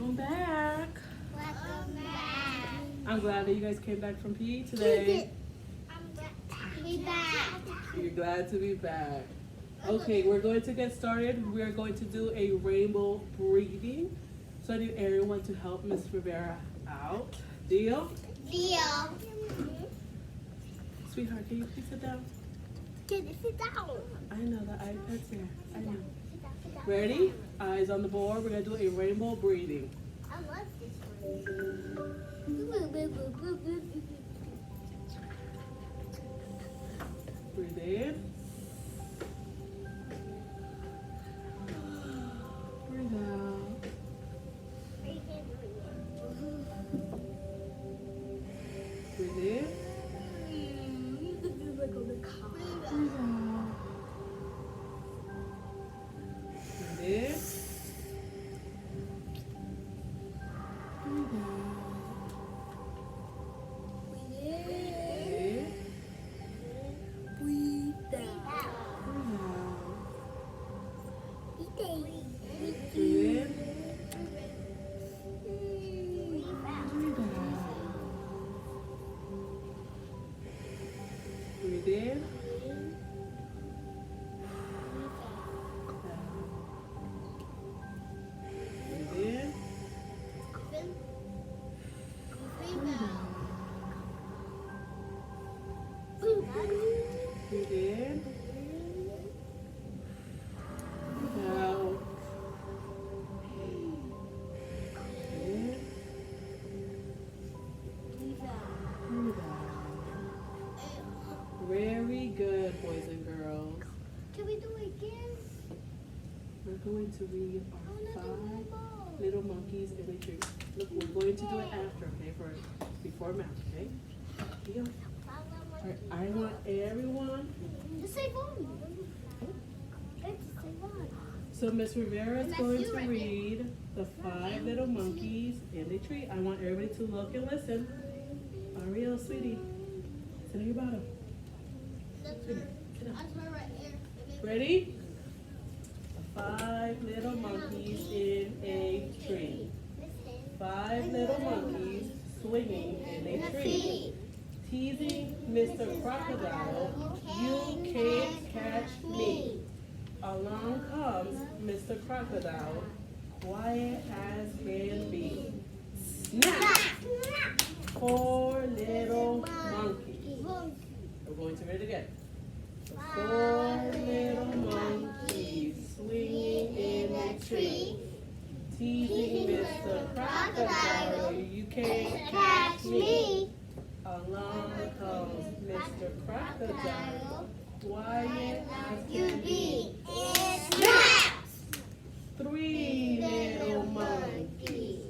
Welcome back. Welcome back. I'm glad that you guys came back from PE today. I'm glad to be back. You're glad to be back. Okay, we're going to get started. We're going to do a rainbow breathing. So I need everyone to help Miss Rivera out. Deal? Deal. Sweetheart, can you please sit down? Can you sit down? I know the iPad's there. I know. Sit down. Ready? Eyes on the board. We're going to do a rainbow breathing. I love this one. Breathe in. Breathe out. Breathe in. Breathe out. Breathe in. Breathe out. Breathe in. Breathe in. Breathe in. Breathe out. In. Breathe out. Very good, boys and girls. Can we do it again? We're going to read our 5 little monkeys in a tree. Look, we're going to do it after, okay? Before math, okay? Deal. All right, I want everyone. Just say one. Just say one. So Miss Rivera is going to read the 5 little monkeys in the tree. I want everybody to look and listen. Ariel, sweetie, sit on your bottom. Sit down. Ready? The 5 little monkeys in a tree. 5 little monkeys swinging in a tree. Teasing Mr. Crocodile, you can't catch me. Along comes Mr. Crocodile, quiet as can be. Snap! 4 little monkeys. We're going to read it again. 4 little monkeys swinging in a tree. Teasing Mr. Crocodile, you can't catch me. Along comes Mr. Crocodile, quiet as can be. Snaps! 3 little monkeys.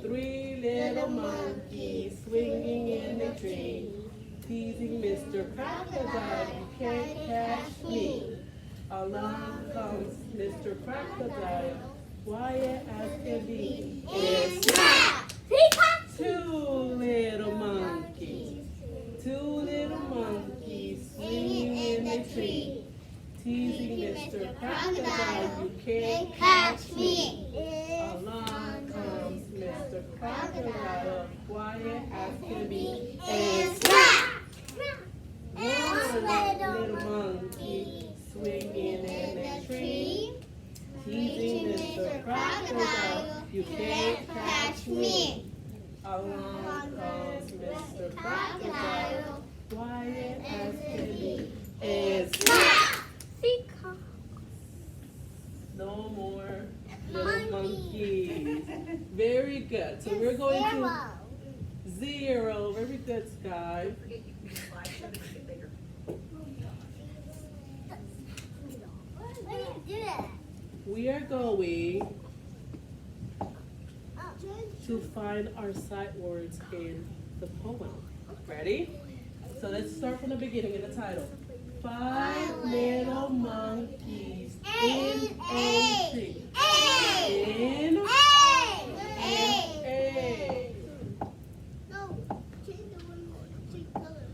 3 little monkeys swinging in a tree. Teasing Mr. Crocodile, you can't catch me. Along comes Mr. Crocodile, quiet as can be. Snap! 2 little monkeys. 2 little monkeys swinging in a tree. Teasing Mr. Crocodile, you can't catch me. Along comes Mr. Crocodile, quiet as can be. Snap! 1 little monkey swinging in a tree. Teasing Mr. Crocodile, you can't catch me. Along comes Mr. Crocodile, quiet as can be. Snap! No more little monkeys. Very good. So we're going to 0. Very good, Sky. We are going to find our sight words in the poem. Ready? So let's start from the beginning in the title. 5 little monkeys in a tree. In a. No, change the one more. Change color.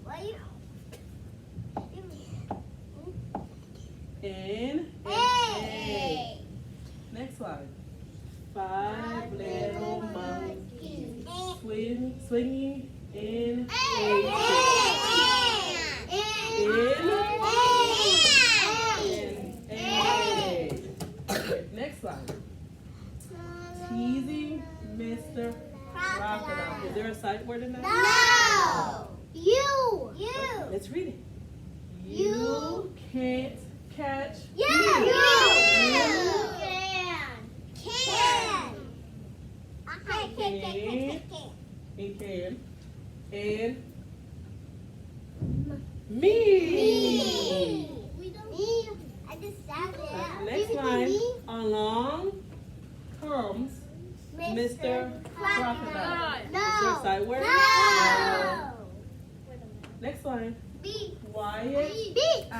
Why? In a. Next slide. 5 swinging in a tree. Okay, next line. Teasing Mr. Crocodile. Is there a sight word in that? No. You. Let's read it. You can't catch You. me. You can. He can. And me. I just said it. Next line. Along comes Mr. Crocodile. Is there a sight word? No. Next line. B. Quiet. B. I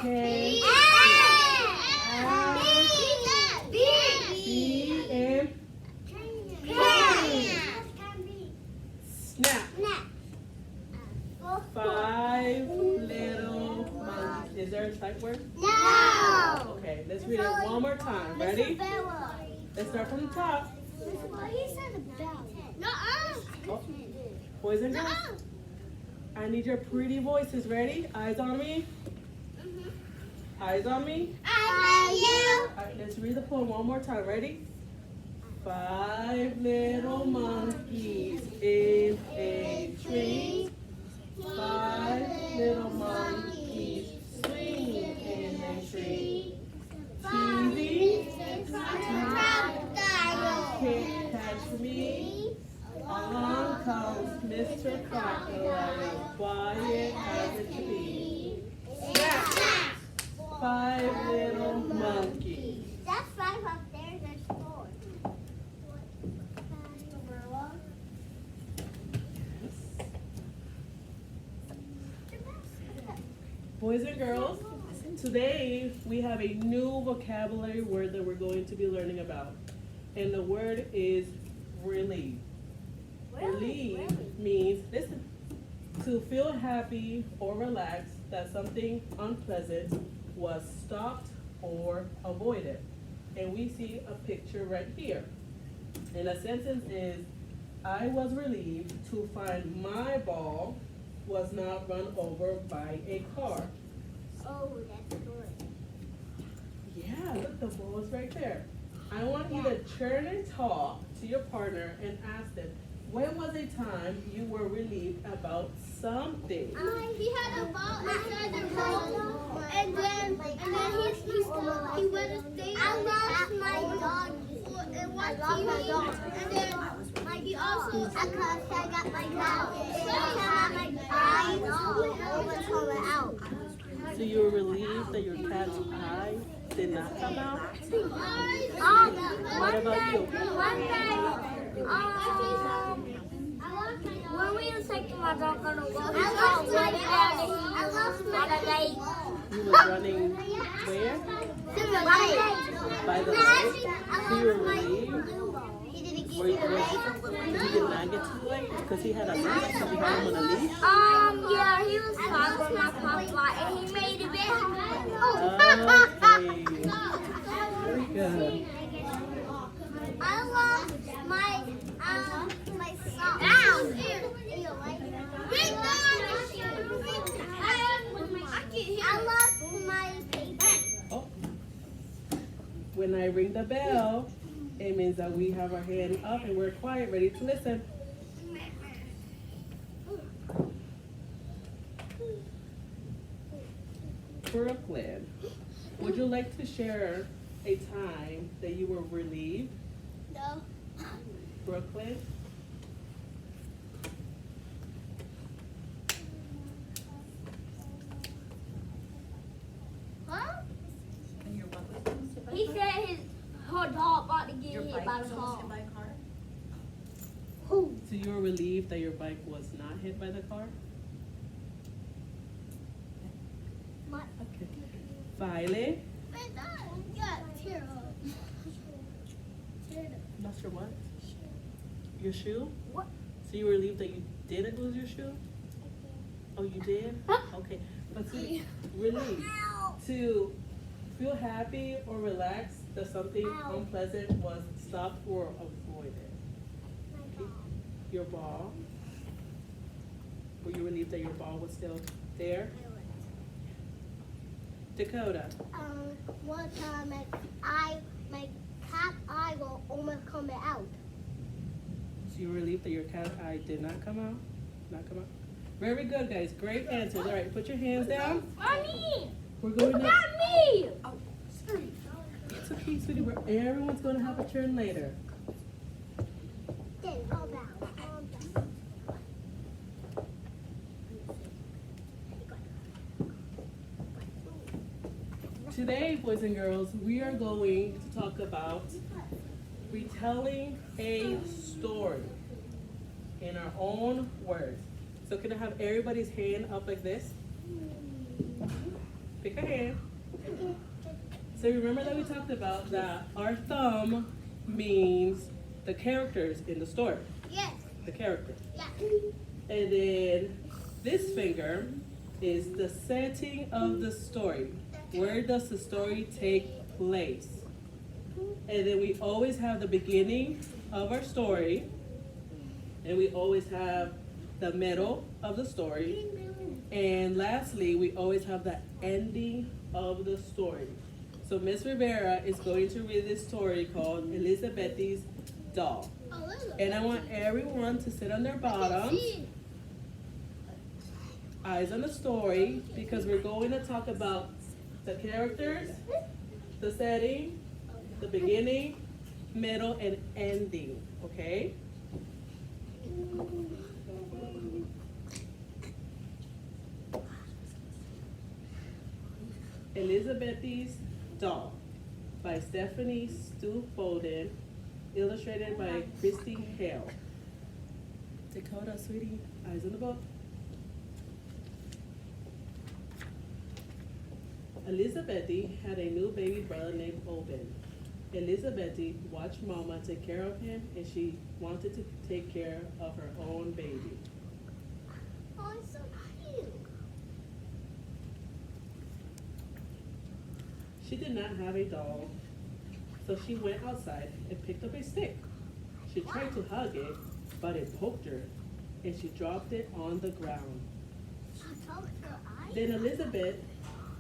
can see and snap. 5 little monkeys. Is there a sight word? No. Okay, let's read it one more time. Ready? Let's start from the top. He said a bell. No. Oh, boys and girls, I need your pretty voices. Ready? Eyes on me. Eyes on me. All right, let's read the poem one more time. Ready? 5 little monkeys in a tree. 5 little monkeys swinging in a tree. Teasing, can't catch me. Along comes Mr. Crocodile, quiet as it can be. Snap! 5 little monkeys. That's 5 up there, there's 4. Boys and girls, today we have a new vocabulary word that we're going to be learning about. And the word is relieve. Relieve means, listen, to feel happy or relaxed that something unpleasant was stopped or avoided. And we see a picture right here. And the sentence is, I was relieved to find my ball was not run over by a car. Oh, that's good. Yeah, look, the ball is right there. I want you to turn and talk to your partner and ask them, when was a time you were relieved about something? He had a ball inside the ball, and then he went to stay. I lost my dog. And watch TV, and then he also. I got my dog. Out. So you were relieved that your cat's eye did not come out? What about you? One time, when we was taking my dog on a walk, I lost my lake. You were running where? By the lake? So you were relieved? He did not get to the lake because he had a leash, so we had him on a leash? Yeah, he was fine with my papa, and he made it big. Okay. Very good. I lost my sock. I lost my paper. Oh. When I ring the bell, it means that we have our hand up and we're quiet, ready to listen. Brooklyn, would you like to share a time that you were relieved? No. Brooklyn? Huh? And your what was almost hit by a He car? said his whole dog about to get Your hit bike by was the almost car. hit by a car? Who? So you were relieved that your bike was not hit by the car? Okay. Violet, lost your what? Your shoe? What? So you were relieved that you didn't lose your shoe? Oh, you did? Okay. But to relieved, to feel happy or relaxed that something unpleasant was stopped or avoided. Okay. Your ball. Were you relieved that your ball was still there? Dakota. One time my cat eye will almost come out. So you were relieved that your cat eye did not come out? Not come out? Very good, guys. Great answers. All right, put your hands down. Mommy! We're going to... Not me! It's okay, sweetie. Everyone's going to have a turn later. Then all down. Today, boys and girls, we are going to talk about retelling a story in our own words. So can I have everybody's hand up like this? Pick a hand. So remember that we talked about that our thumb means the characters in the story. Yes. The character. Yeah. And then this finger is the setting of the story. Where does the story take place? And then we always have the beginning of our story. And we always have the middle of the story. And lastly, we always have the ending of the story. So Miss Rivera is going to read this story called Elizabethy's Doll. And I want everyone to sit on their bottoms, eyes on the story, because we're going to talk about the characters, the setting, the beginning, middle, and ending, okay? Elizabethy's Doll by Stephanie Stu Foden, illustrated by Christy Hale. Dakota, sweetie, eyes on the book. Elizabethy had a new baby brother named Obin. Elizabethy watched Mama take care of him, and she wanted to take care of her own baby. Oh, it's so cute. She did not have a doll, so she went outside and picked up a stick. She tried to hug it, but it poked her, and she dropped it on the ground. She poked her eye. Then Elizabeth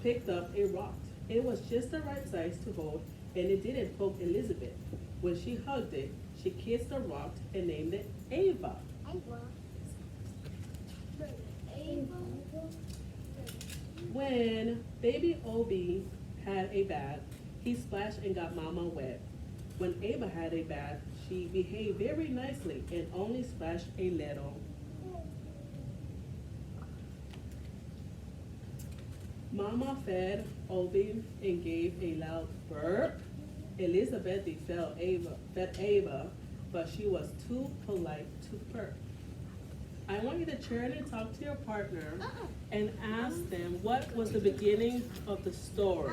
picked up a rock. It was just the right size to hold, and it didn't poke Elizabeth. When she hugged it, she kissed the rock and named it Ava. When baby Obi had a bath, he splashed and got Mama wet. When Ava had a bath, she behaved very nicely and only splashed a little. Mama fed Obi and gave a loud burp. Elizabeth fed Ava, but she was too polite to burp. I want you to turn and talk to your partner and ask them what was the beginning of the story.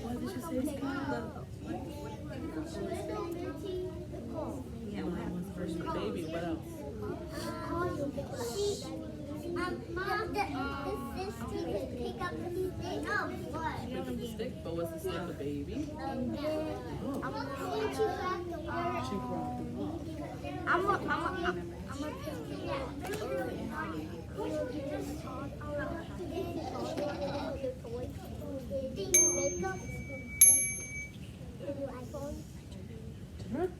What did you say, Skylar? Yeah, mine was first. Baby, what else? Mom, the sister could pick up the stick. Oh, what? Pick up the stick, but was the stick the baby? And then I'm going to grab the word. She brought them up. I'm a Turn.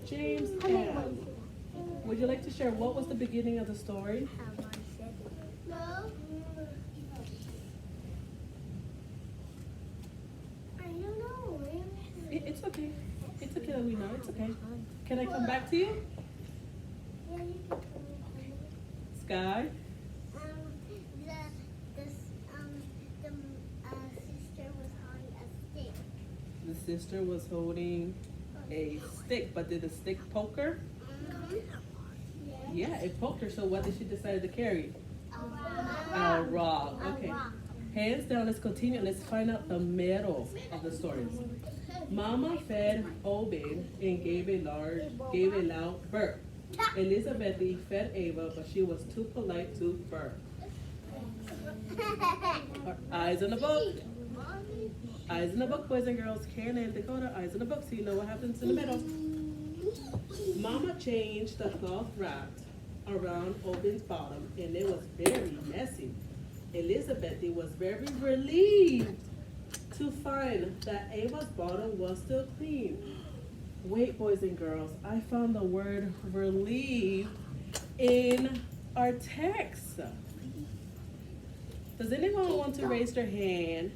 James M. Would you like to share what was the beginning of the story? No. I don't know. It's okay. It's okay that we know. It's okay. Can I come back to you? Yeah, you can. Sky? The sister was holding a stick. The sister was holding a stick, but did the stick poke her? Yeah, it poked her, so what did she decide to carry? A rock. Okay. Hands down, let's continue. Let's find out the middle of the story. Mama fed Obed and gave a loud burp. Elizabeth fed Ava, but she was too polite to fur. Eyes on the book. Eyes in the book, boys and girls. Karen and Dakota, eyes in the book, so you know what happens in the middle. Mama changed the cloth wrapped around Obin's bottom, and it was very messy. Elizabeth was very relieved to find that Ava's bottom was still clean. Wait, boys and girls, I found the word relieved in our text. Does anyone want to raise their hand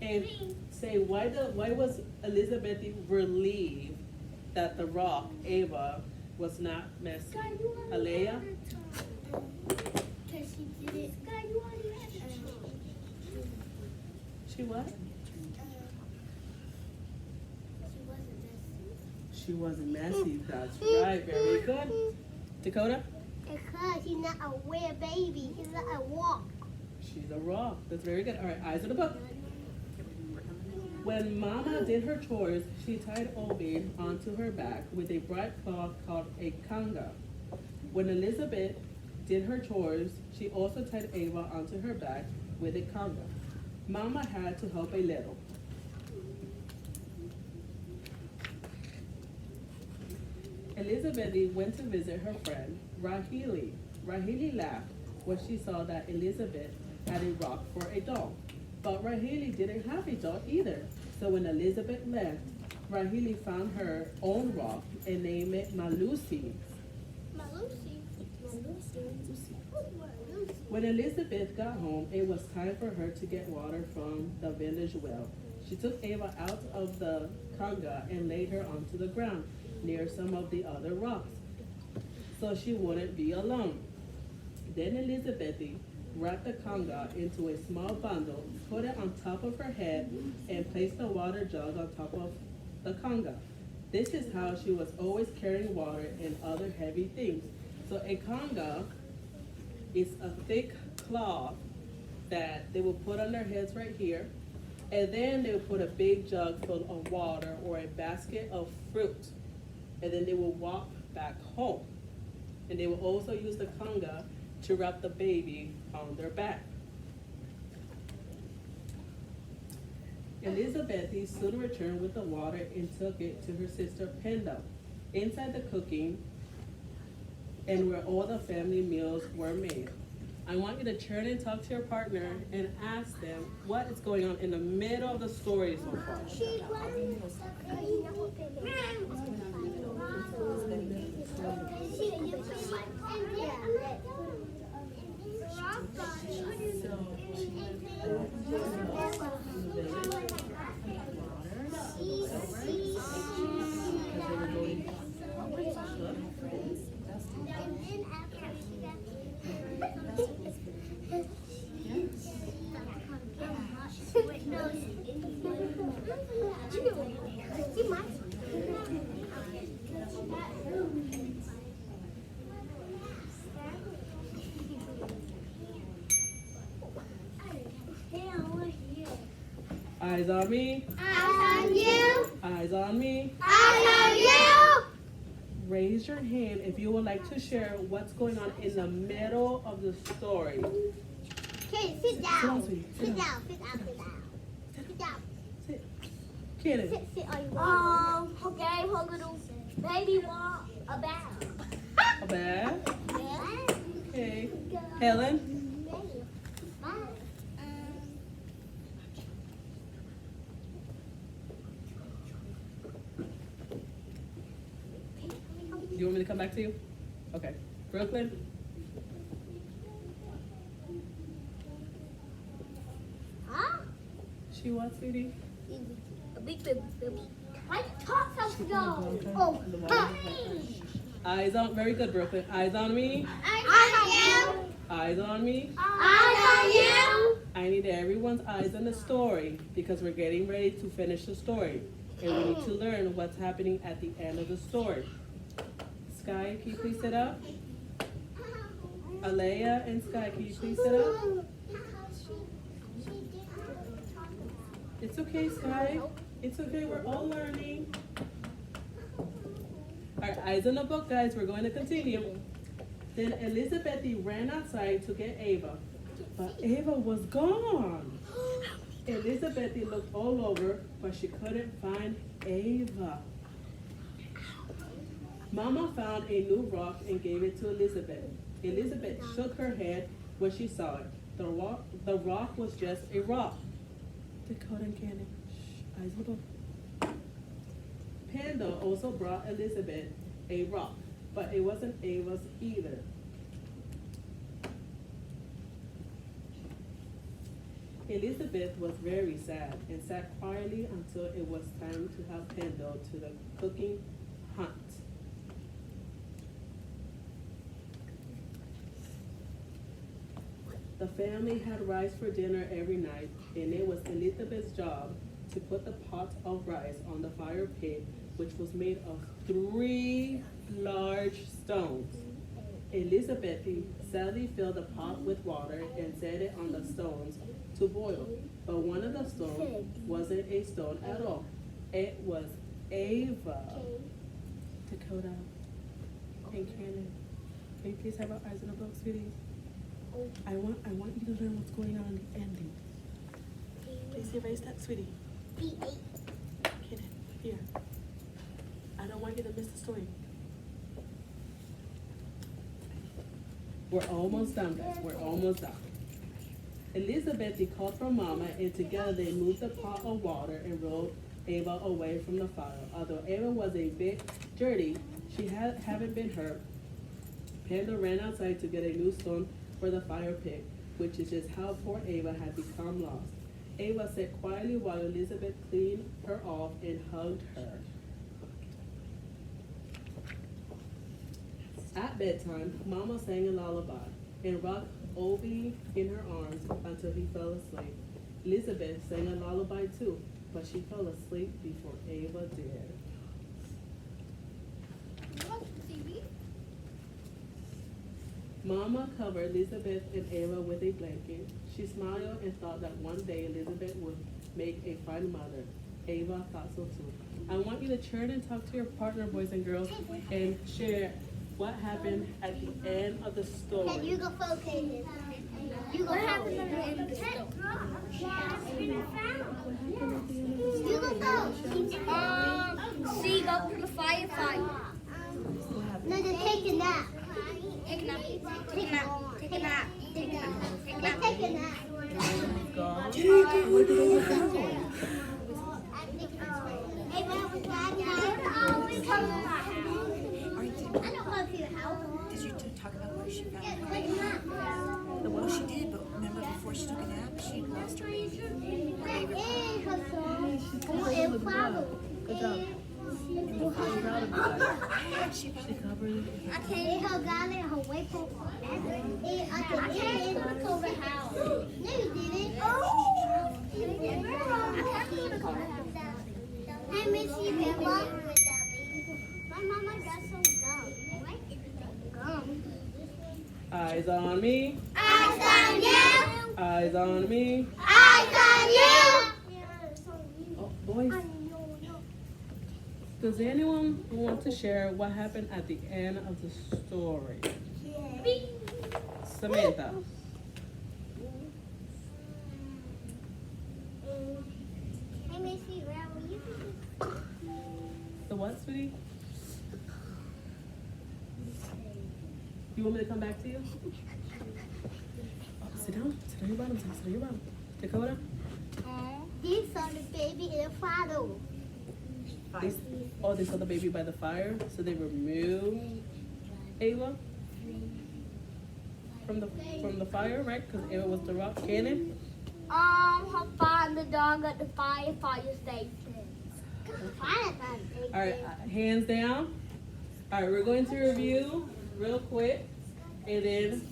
and say why was Elizabeth relieved that the rock, Ava, was not messy? Alea? Because she did it. She what? She wasn't messy. That's right. Very good. Dakota? Because he's not a weird baby. He's not a walk. She's a rock. That's very good. All right, eyes on the book. When Mama did her chores, she tied Obi onto her back with a bright cloth called a kanga. When Elizabeth did her chores, she also tied Ava onto her back with a kanga. Mama had to help a little. Elizabeth went to visit her friend, Rahili. Rahili laughed when she saw that Elizabeth had a rock for a doll. But Rahili didn't have a doll either. So when Elizabeth left, Rahili found her own rock and named it Malusi. When Elizabeth got home, it was time for her to get water from the village well. She took Ava out of the kanga and laid her onto the ground near some of the other rocks, so she wouldn't be alone. Then Elizabeth wrapped the kanga into a small bundle, put it on top of her head, and placed the water jug on top of the kanga. This is how she was always carrying water and other heavy things. So a kanga is a thick cloth that they will put on their heads right here, and then they will put a big jug full of water or a basket of fruit, and then they will walk back home. And they will also use the kanga to wrap the baby on their back. Elizabeth soon returned with the water and took it to her sister Penda inside the cooking and where all the family meals were made. I want you to turn and talk to your partner and ask them what is going on in the middle of the story so far. Eyes on me. Eyes on you. Eyes on me. Eyes on you. Raise your hand if you would like to share what's going on in the middle of the story. Okay, sit down. sweetie. Sit down. Sit down. Sit down. Sit down. Sit. Kenneth. Sit on your Okay, her little baby want a bath. A bath. Yeah. Okay. Helen. Do you want me to come back to you? Okay. Brooklyn. Huh? She what, sweetie? A big baby. I taught something. Oh. Eyes on. Very good, Brooklyn. Eyes on me. Eyes on you. Eyes on me. Eyes on you. I need everyone's eyes on the story because we're getting ready to finish the story. And we need to learn what's happening at the end of the story. Sky, can you please sit up? Alea and Sky, can you please sit up? It's okay, Sky. It's okay, we're all learning. Our eyes on the book, guys. We're going to continue. Then Elizabeth ran outside to get Ava, but Ava was gone. Elizabeth looked all over, but she couldn't find Ava. Mama found a new rock and gave it to Elizabeth. Elizabeth shook her head when she saw it. The rock was just a rock. Dakota and Candy, shh, eyes on the book. Panda also brought Elizabeth a rock, but it wasn't Ava's either. Elizabeth was very sad and sat quietly until it was time to help Panda to the cooking hunt. The family had rice for dinner every night, and it was Elizabeth's job to put the pot of rice on the fire pit, which was made of 3 large stones. Elizabeth sadly filled the pot with water and set it on the stones to boil. But one of the stones wasn't a stone at all. It was Ava. Dakota and Cannon, can you please have our eyes on the book, sweetie? I want you to learn what's going on in the ending. Please erase that, sweetie. Cannon, here. I don't want you to miss the story. We're almost done, guys. We're almost done. Elizabeth called for Mama, and together they moved the pot of water and rolled Ava away from the fire. Although Ava was a bit dirty, she hadn't been hurt. Panda ran outside to get a new stone for the fire pit, which is just how poor Ava had become lost. Ava sat quietly while Elizabeth cleaned her off and hugged her. At bedtime, Mama sang a lullaby and rocked Obi in her arms until he fell asleep. Elizabeth sang a lullaby too, but she fell asleep before Ava did. Mama covered Elizabeth and Ava with a blanket. She smiled and thought that one day Elizabeth would make a fine mother. Ava thought so too. I want you to turn and talk to your partner, boys and girls, and share what happened at the end of the story. And you go focus. You go focus. You go focus. See, go to the firefight. No, just take a nap. Take a nap. Take a nap. Take a nap. Take a nap. Take a nap. Take a nap. Hey, Mom, was that always come to my house? I don't want to see the house. Did you talk about where she found Yeah, her? take a nap. Well, she did, but remember before she took a nap, she lost her baby. Good job. I'm proud of you guys. She covered it. I can't got it away from I can't go to the house. No, you didn't. I can't go to the house. Hey, Missy, Bella. My mama got some gum. Eyes on me. Eyes on you. Eyes on me. Eyes on you. Oh, boys. Does anyone want to share what happened at the end of the story? Samantha. Hey, Missy, where were you? The what, sweetie? You want me to come back to you? Oh, sit down. Sit on your bottom. Sit on your bottom. Dakota? These are the baby in the father. They saw the baby by the fire, so they removed Ava from the fire, right? Because Ava was the rock cannon. I found the dog at the fire station. All right, hands down. All right, we're going to review real quick, and then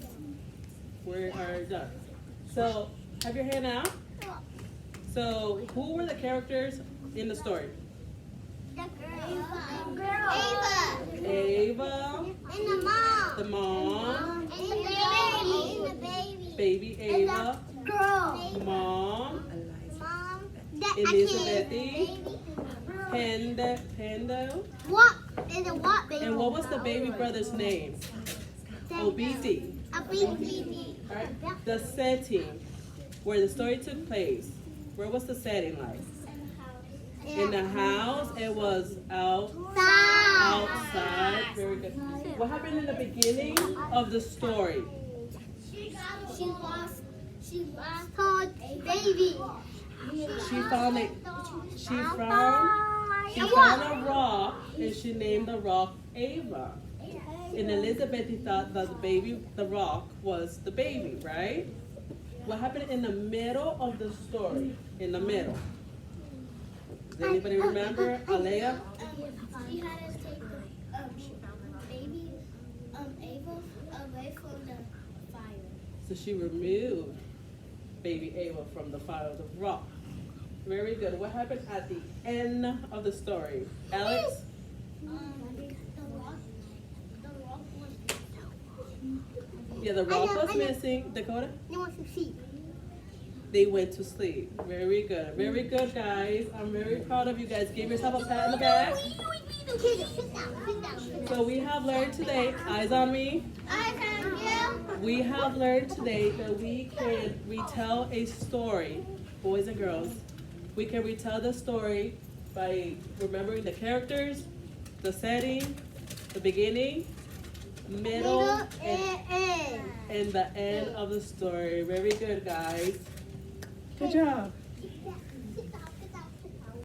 we are done. So, have your hand out. So, who were the characters in the story? The girl. Ava. Ava. And the mom. The mom. And the baby. Baby Ava. And the girl. Mom. Mom. Elizabeth. Baby. Pando. What is a what baby? And what was the baby brother's name? Obidi. A baby. Alright. The setting where the story took place. Where was the setting like? In the house. It was outside. Very good. What happened in the beginning of the story? She lost her baby. She found a rock and she named the rock Ava. And Elizabeth thought that the rock was the baby, right? What happened in the middle of the story? In the middle. Does anybody remember? Alea? She had to take the baby Ava away from the fire. So she removed baby Ava from the fire of the rock. Very good. What happened at the end of the story? Alex? The rock was. Yeah, the rock was missing. Dakota? They want to see. They went to sleep. Very good. Very good, guys. I'm very proud of you guys. Give yourself a pat in the back. Sit down. So we have learned today, eyes on me. We have learned today that we can retell a story, boys and girls. We can retell the story by remembering the characters, the setting, the beginning, middle, and the end of the story. Very good, guys. Good job.